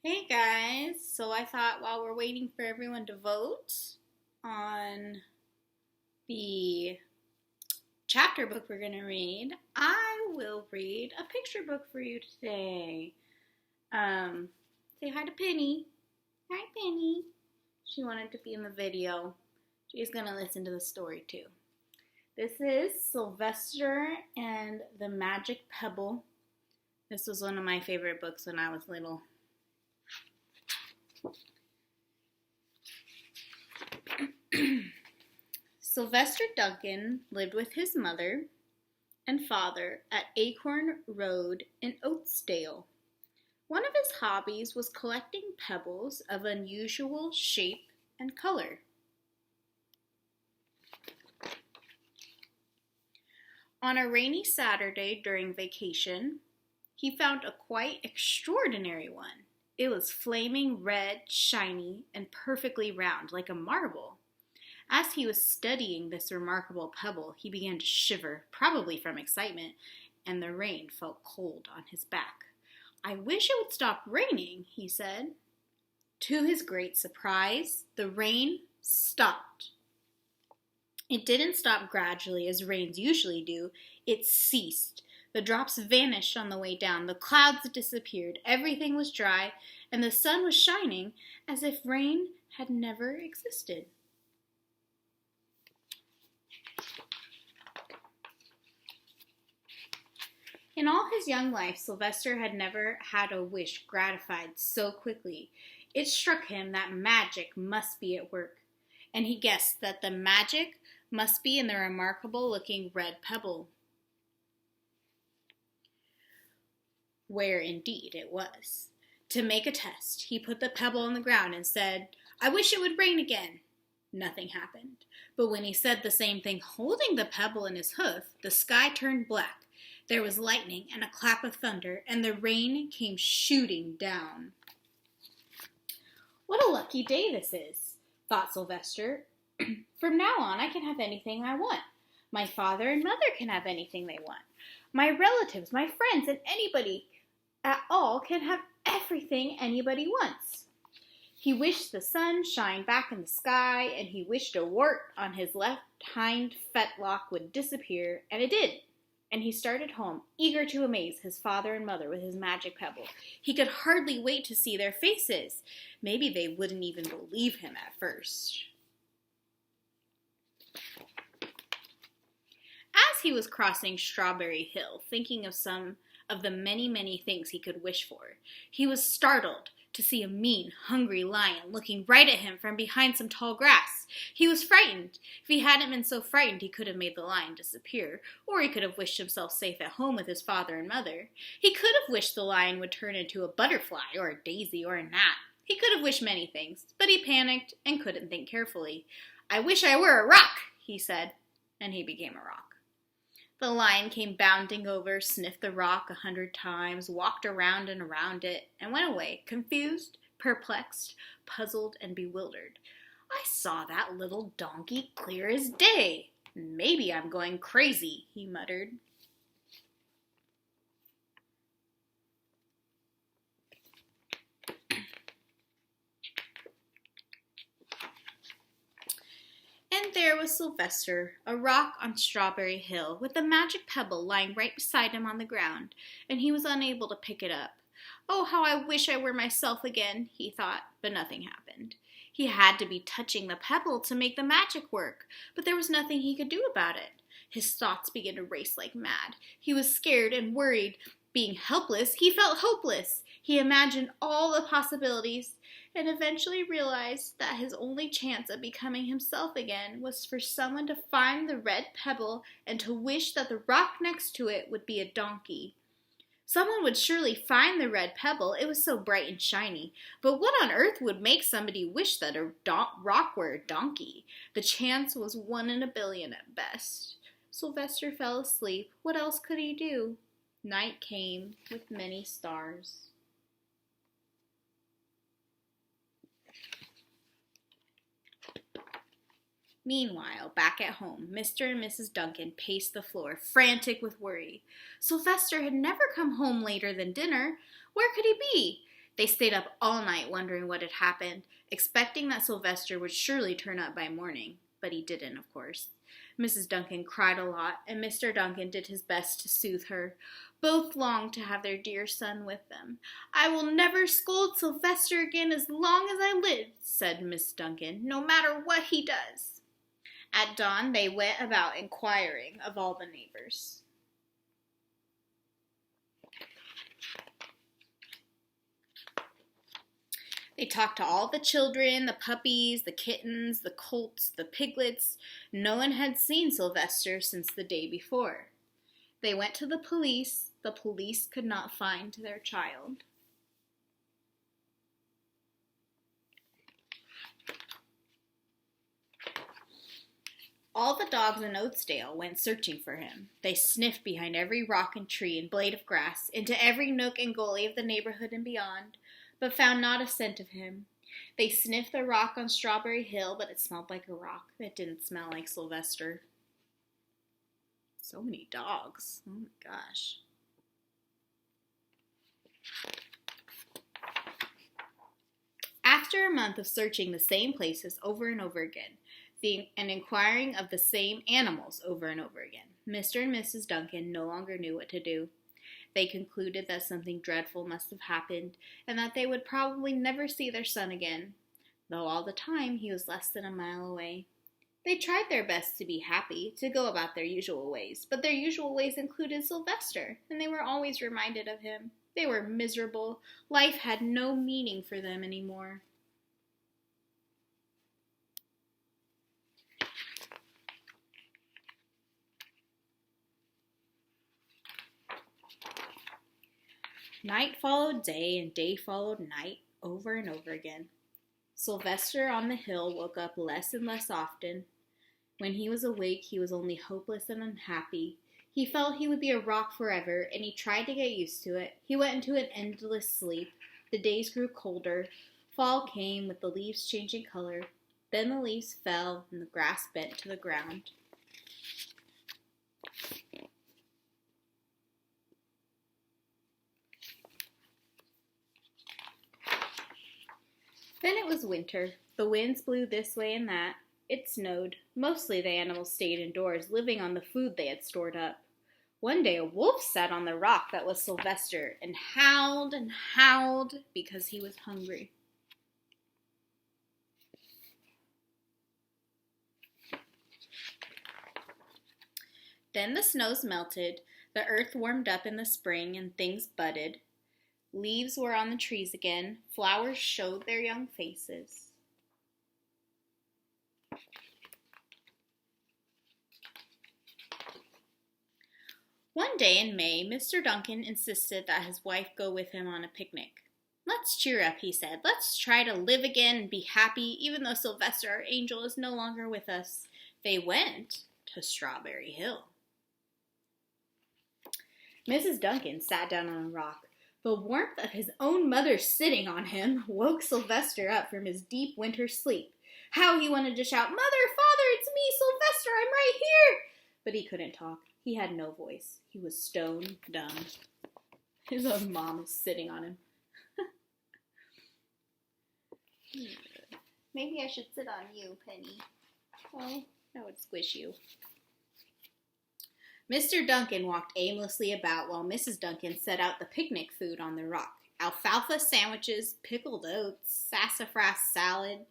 Hey guys, so I thought while we're waiting for everyone to vote on the chapter book we're going to read, I will read a picture book for you today. Say hi to Penny. Hi Penny. She wanted to be in the video. She's going to listen to the story too. This is Sylvester and the Magic Pebble. This was one of my favorite books when I was little. Sylvester Duncan lived with his mother and father at Acorn Road in Oatsdale. One of his hobbies was collecting pebbles of unusual shape and color. On a rainy Saturday during vacation, he found a quite extraordinary one. It was flaming red, shiny, and perfectly round, like a marble. As he was studying this remarkable pebble, he began to shiver, probably from excitement, and the rain felt cold on his back. "I wish it would stop raining," he said. To his great surprise, the rain stopped. It didn't stop gradually as rains usually do. It ceased. The drops vanished on the way down. The clouds disappeared. Everything was dry, and the sun was shining as if rain had never existed. In all his young life, Sylvester had never had a wish gratified so quickly. It struck him that magic must be at work, and he guessed that the magic must be in the remarkable-looking red pebble, where indeed it was. To make a test, he put the pebble on the ground and said, "I wish it would rain again." Nothing happened. But when he said the same thing holding the pebble in his hoof, the sky turned black. There was lightning and a clap of thunder, and the rain came shooting down. "What a lucky day this is," thought Sylvester. "From now on, I can have anything I want. My father and mother can have anything they want. My relatives, my friends, and anybody at all can have everything anybody wants." He wished the sun shined back in the sky, and he wished a wart on his left hind fetlock would disappear, and it did. And he started home, eager to amaze his father and mother with his magic pebble. He could hardly wait to see their faces. Maybe they wouldn't even believe him at first. As he was crossing Strawberry Hill, thinking of some of the many, many things he could wish for, he was startled to see a mean, hungry lion looking right at him from behind some tall grass. He was frightened. If he hadn't been so frightened, he could have made the lion disappear, or he could have wished himself safe at home with his father and mother. He could have wished the lion would turn into a butterfly, or a daisy, or a gnat. He could have wished many things, but he panicked and couldn't think carefully. "I wish I were a rock," he said, and he became a rock. The lion came bounding over, sniffed the rock 100 times, walked around and around it, and went away, confused, perplexed, puzzled, and bewildered. "I saw that little donkey clear as day. Maybe I'm going crazy," he muttered. And there was Sylvester, a rock on Strawberry Hill, with the magic pebble lying right beside him on the ground, and he was unable to pick it up. "Oh, how I wish I were myself again," he thought, but nothing happened. He had to be touching the pebble to make the magic work, but there was nothing he could do about it. His thoughts began to race like mad. He was scared and worried. Being helpless, he felt hopeless. He imagined all the possibilities and eventually realized that his only chance of becoming himself again was for someone to find the red pebble and to wish that the rock next to it would be a donkey. Someone would surely find the red pebble. It was so bright and shiny. But what on earth would make somebody wish that a rock were a donkey? The chance was 1 in a billion at best. Sylvester fell asleep. What else could he do? Night came with many stars. Meanwhile, back at home, Mr. and Mrs. Duncan paced the floor, frantic with worry. Sylvester had never come home later than dinner. Where could he be? They stayed up all night wondering what had happened, expecting that Sylvester would surely turn up by morning. But he didn't, of course. Mrs. Duncan cried a lot, and Mr. Duncan did his best to soothe her. Both longed to have their dear son with them. "I will never scold Sylvester again as long as I live," said Miss Duncan, "no matter what he does." At dawn, they went about inquiring of all the neighbors. They talked to all the children, the puppies, the kittens, the colts, the piglets. No one had seen Sylvester since the day before. They went to the police. The police could not find their child. All the dogs in Oatsdale went searching for him. They sniffed behind every rock and tree and blade of grass, into every nook and gully of the neighborhood and beyond, but found not a scent of him. They sniffed the rock on Strawberry Hill, but it smelled like a rock. It didn't smell like Sylvester. So many dogs. Oh my gosh. After a month of searching the same places over and over again, and inquiring of the same animals over and over again, Mr. and Mrs. Duncan no longer knew what to do. They concluded that something dreadful must have happened, and that they would probably never see their son again, though all the time he was less than a mile away. They tried their best to be happy, to go about their usual ways, but their usual ways included Sylvester, and they were always reminded of him. They were miserable. Life had no meaning for them anymore. Night followed day, and day followed night, over and over again. Sylvester on the hill woke up less and less often. When he was awake, he was only hopeless and unhappy. He felt he would be a rock forever, and he tried to get used to it. He went into an endless sleep. The days grew colder. Fall came, with the leaves changing color. Then the leaves fell, and the grass bent to the ground. Then it was winter. The winds blew this way and that. It snowed. Mostly the animals stayed indoors, living on the food they had stored up. One day a wolf sat on the rock that was Sylvester and howled because he was hungry. Then the snows melted, the earth warmed up in the spring, and things budded. Leaves were on the trees again. Flowers showed their young faces. One day in May, Mr. Duncan insisted that his wife go with him on a picnic. "Let's cheer up," he said. "Let's try to live again and be happy, even though Sylvester, our angel, is no longer with us." They went to Strawberry Hill. Mrs. Duncan sat down on a rock. The warmth of his own mother sitting on him woke Sylvester up from his deep winter sleep. How he wanted to shout, "Mother, Father, it's me, Sylvester, I'm right here!" But he couldn't talk. He had no voice. He was stone dumb. His own mom was sitting on him. Maybe I should sit on you, Penny. Oh, that would squish you. Mr. Duncan walked aimlessly about while Mrs. Duncan set out the picnic food on the rock. Alfalfa sandwiches, pickled oats, sassafras salad,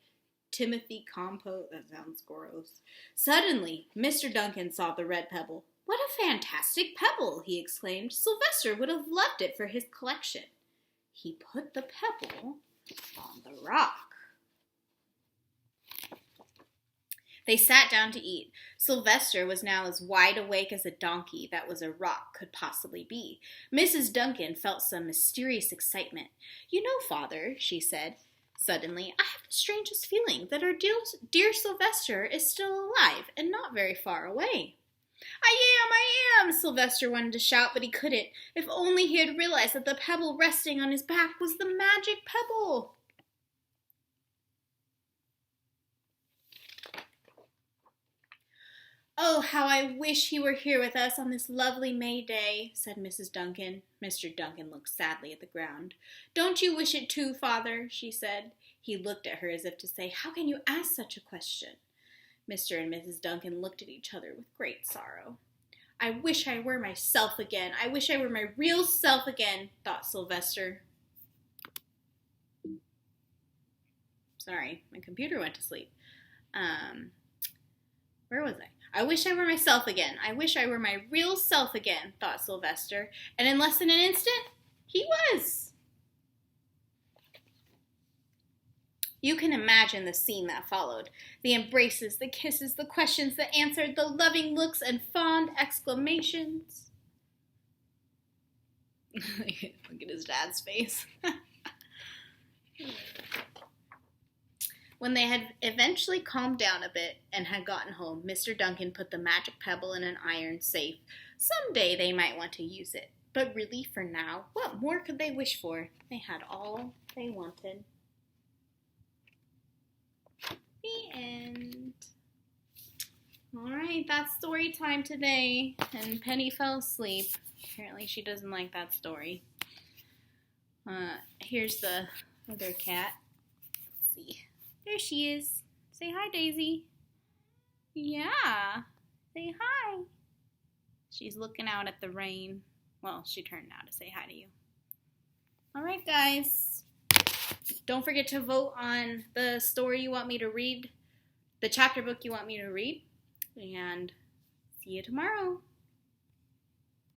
Timothy compote. That sounds gross. Suddenly, Mr. Duncan saw the red pebble. "What a fantastic pebble!" he exclaimed. "Sylvester would have loved it for his collection." He put the pebble on the rock. They sat down to eat. Sylvester was now as wide awake as a donkey that was a rock could possibly be. Mrs. Duncan felt some mysterious excitement. "You know, Father," she said suddenly, "I have the strangest feeling that our dear Sylvester is still alive and not very far away." I am, Sylvester wanted to shout, but he couldn't. If only he had realized that the pebble resting on his back was the magic pebble. Oh, how I wish he were here with us on this lovely May day, said Mrs. Duncan. Mr. Duncan looked sadly at the ground. Don't you wish it too, father? She said. He looked at her as if to say, how can you ask such a question? Mr. and Mrs. Duncan looked at each other with great sorrow. I wish I were myself again. I wish I were my real self again, thought Sylvester. Sorry, my computer went to sleep. Where was I wish I were myself again. I wish I were my real self again, thought Sylvester. And in less than an instant, he was. You can imagine the scene that followed. The embraces, the kisses, the questions, the answers, the loving looks, and fond exclamations. Look at his dad's face. When they had eventually calmed down a bit and had gotten home, Mr. Duncan put the magic pebble in an iron safe. Someday they might want to use it. But really, for now, what more could they wish for? They had all they wanted. The end. Alright, that's story time today. And Penny fell asleep. Apparently she doesn't like that story. Here's the other cat. Let's see. There she is. Say hi, Daisy. Yeah. Say hi. She's looking out at the rain. Well, she turned now to say hi to you. Alright, guys. Don't forget to vote on the story you want me to read, the chapter book you want me to read, and see you tomorrow.